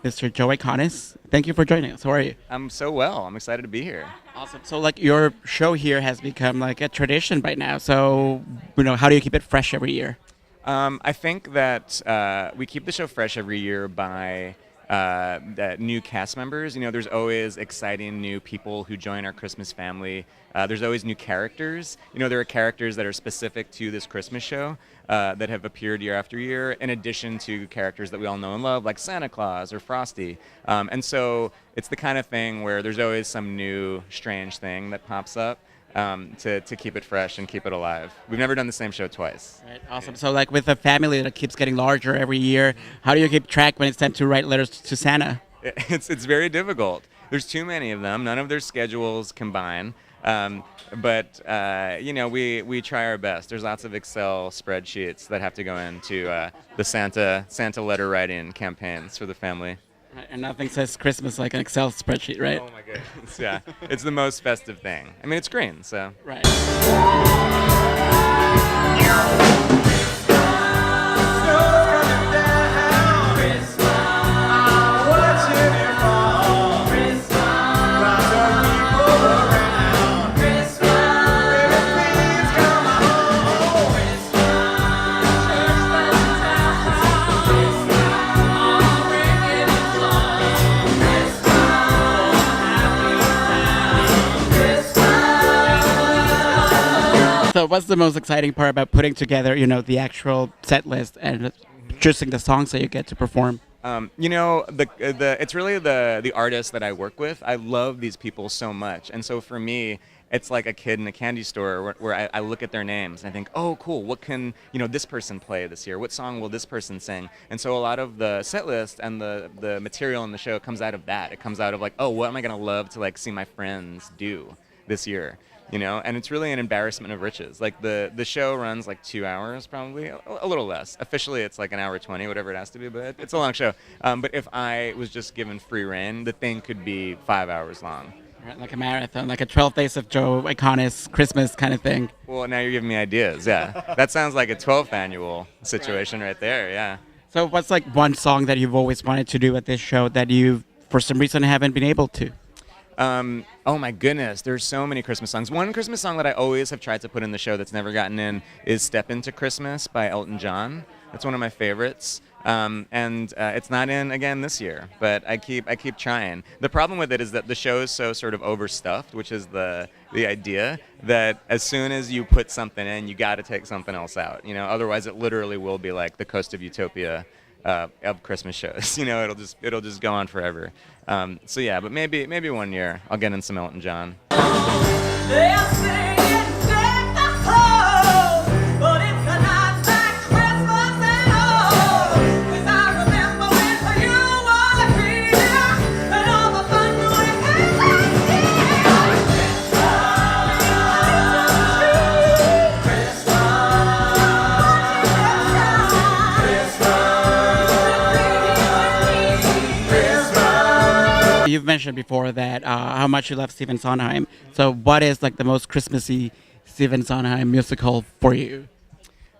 Mr. Joe Iconis. Thank you for joining us. How are you? I'm so well. I'm excited to be here. Awesome. So, like, your show here has become like a tradition by now. So, how do you keep it fresh every year? I think that we keep the show fresh every year by new cast members. There's always exciting new people who join our Christmas family. There's always new characters. There are characters that are specific to this Christmas show that have appeared year after year, in addition to characters that we all know and love, like Santa Claus or Frosty. And so it's the kind of thing where there's always some new, strange thing that pops up. To keep it fresh and keep it alive. We've never done the same show twice. Right. Awesome. So, like, with a family that keeps getting larger every year, how do you keep track when it's time to write letters to Santa? It's very difficult. There's too many of them. None of their schedules combine. But we try our best. There's lots of Excel spreadsheets that have to go into the Santa letter writing campaigns for the family. Right. And nothing says Christmas like an Excel spreadsheet, right? Oh my goodness, yeah. It's the most festive thing. I mean, it's green, so. Right. So what's the most exciting part about putting together, the actual set list and choosing the songs that you get to perform? It's really the artists that I work with. I love these people so much, and so for me, it's like a kid in a candy store where I look at their names and I think, oh, cool, what can this person play this year? What song will this person sing? And so a lot of the set list and the material in the show comes out of that. It comes out of like, oh, what am I gonna love to see my friends do this year? And it's really an embarrassment of riches. Like the show runs like 2 hours, probably a little less. Officially, it's like an hour 20, whatever it has to be, but it's a long show. But if I was just given free rein, the thing could be 5 hours long. Right, like a marathon, like a 12 Days of Joe Iconis Christmas kind of thing. Well, now you're giving me ideas. Yeah, that sounds like a 12th annual situation right there. Yeah. So what's like one song that you've always wanted to do at this show that you, for some reason, haven't been able to? Oh my goodness, there's so many Christmas songs. One Christmas song that I always have tried to put in the show that's never gotten in is Step Into Christmas by Elton John. That's one of my favorites. It's not in again this year, but I keep trying. The problem with it is that the show is so sort of overstuffed, which is the idea that as soon as you put something in, you got to take something else out. Otherwise it literally will be like the Coast of Utopia of Christmas shows. It'll just go on forever. So yeah, but maybe one year I'll get in some Elton John. You've mentioned before that how much you love Stephen Sondheim. So what is like the most Christmassy Stephen Sondheim musical for you?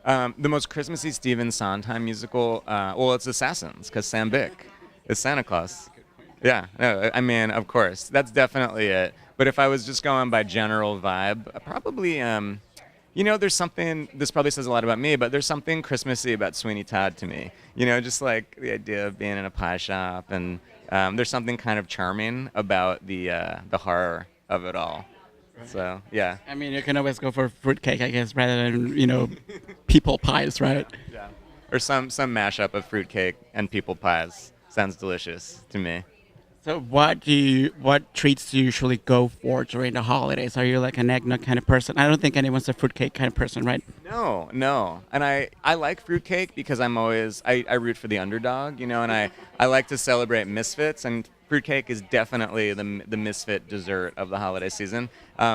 The most Christmassy Stephen Sondheim musical, it's Assassins, because Sam Bick is Santa Claus. Yeah, no, I mean, of course, that's definitely it. But if I was just going by general vibe, probably, there's something, this probably says a lot about me, but there's something Christmassy about Sweeney Todd to me. Just like the idea of being in a pie shop, and there's something kind of charming about the horror of it all. Right. So, yeah. I mean, you can always go for fruitcake, I guess, rather than, people pies, right? Yeah. Or some mashup of fruitcake and people pies. Sounds delicious to me. So what treats do you usually go for during the holidays? Are you like an eggnog kind of person? I don't think anyone's a fruitcake kind of person, right? No. And I like fruitcake because I root for the underdog, and I like to celebrate misfits, and fruitcake is definitely the misfit dessert of the holiday season.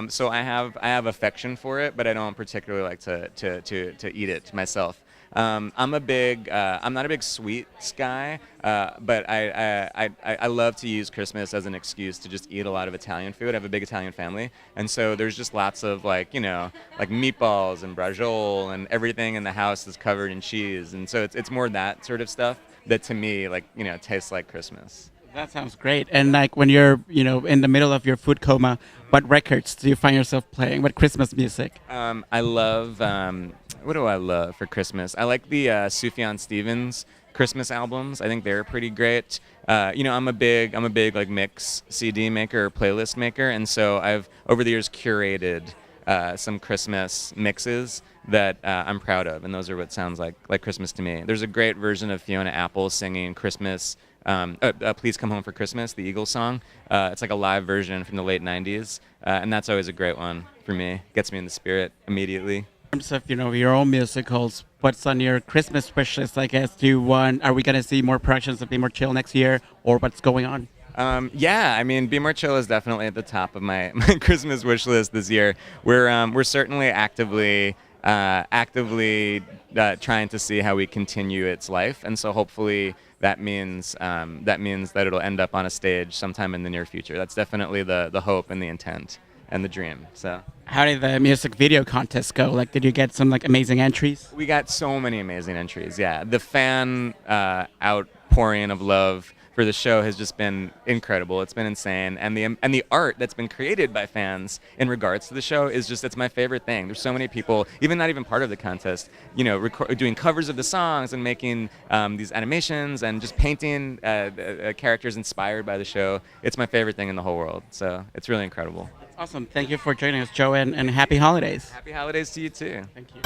So I have affection for it, but I don't particularly like to eat it myself. I'm not a big sweets guy, but I love to use Christmas as an excuse to just eat a lot of Italian food. I have a big Italian family, and so there's just lots of like meatballs and braciole, and everything in the house is covered in cheese, and so it's more that sort of stuff that to me, like, tastes like Christmas. That sounds great. And like when you're, in the middle of your food coma, what records do you find yourself playing? What Christmas music? I love, what do I love for Christmas? I like the Sufjan Stevens Christmas albums. I think they're pretty great. I'm a big like mix CD maker or playlist maker, and so I've over the years curated some Christmas mixes that I'm proud of, and those are what sounds like Christmas to me. There's a great version of Fiona Apple singing Christmas. Please Come Home for Christmas, the Eagles song. It's like a live version from the late 90s, and that's always a great one for me. Gets me in the spirit immediately. In terms of, your own musicals, what's on your Christmas wish list, I guess? Are we going to see more productions of Be More Chill next year, or what's going on? Yeah, I mean, Be More Chill is definitely at the top of my Christmas wish list this year. We're certainly actively trying to see how we continue its life, and so hopefully that means that it'll end up on a stage sometime in the near future. That's definitely the hope and the intent and the dream. So. How did the music video contest go? Like, did you get some like amazing entries? We got so many amazing entries. Yeah, the fan outpouring of love for the show has just been incredible. It's been insane, and the art that's been created by fans in regards to the show it's my favorite thing. There's so many people, even not even part of the contest, doing covers of the songs and making these animations and just painting characters inspired by the show. It's my favorite thing in the whole world. So it's really incredible. Awesome. Thank you for joining us, Joe, and happy holidays. Happy holidays to you too. Thank you.